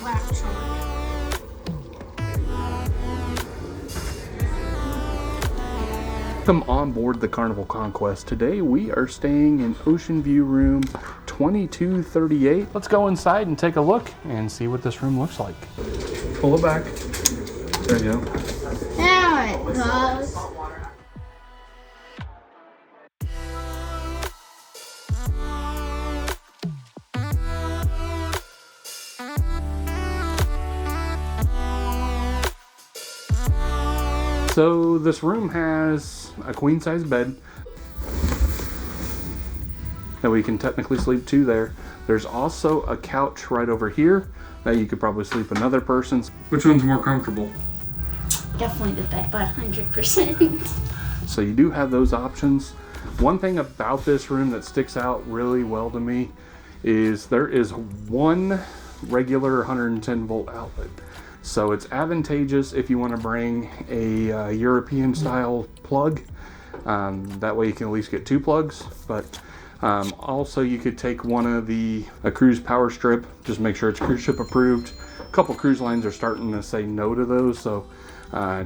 actually. Welcome on board the Carnival Conquest. Today we are staying in Oceanview room 2238. Let's go inside and take a look and see what this room looks like. Pull it back. There you go. Now it goes. So this room has a queen size bed that we can technically sleep two there. There's also a couch right over here that you could probably sleep another person's. Which one's more comfortable? Definitely the bed, by 100%. So you do have those options. One thing about this room that sticks out really well to me is there is one regular 110 volt outlet. So it's advantageous if you want to bring a European style plug. That way you can at least get two plugs. But also you could take one of a cruise power strip. Just make sure it's cruise ship approved. A couple cruise lines are starting to say no to those. So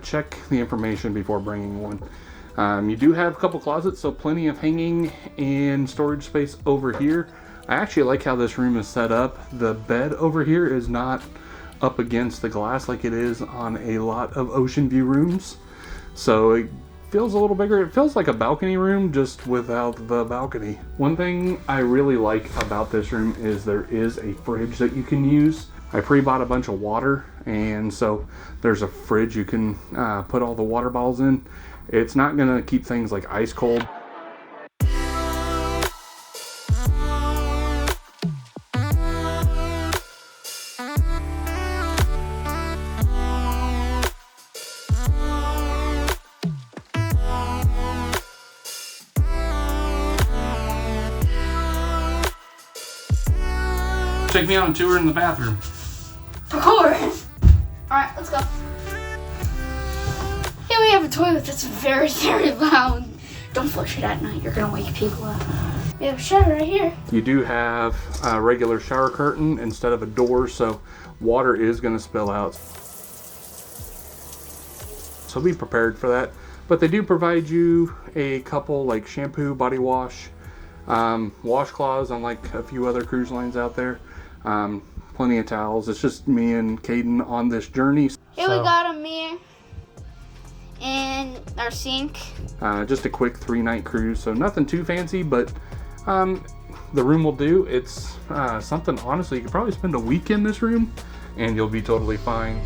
check the information before bringing one. You do have a couple closets, so plenty of hanging and storage space over here. I actually like how this room is set up. The bed over here is not up against the glass like it is on a lot of Oceanview rooms. So it feels a little bigger. It feels like a balcony room just without the balcony. One thing I really like about this room is there is a fridge that you can use. I pre-bought a bunch of water, and so there's a fridge you can put all the water bottles in. It's not gonna keep things like ice cold. Take me on a tour in the bathroom. Of course. Alright, let's go. Here we have a toilet that's very, very loud. Don't flush it at night. You're going to wake people up. We have a shower right here. You do have a regular shower curtain instead of a door, so water is going to spill out. So be prepared for that. But they do provide you a couple like shampoo, body wash, washcloths, unlike a few other cruise lines out there. Plenty of towels. It's just me and Caden on this journey. Here we got a mirror and our sink. Just a quick 3-night cruise, so nothing too fancy, but the room will do. It's something, honestly, you could probably spend a week in this room and you'll be totally fine.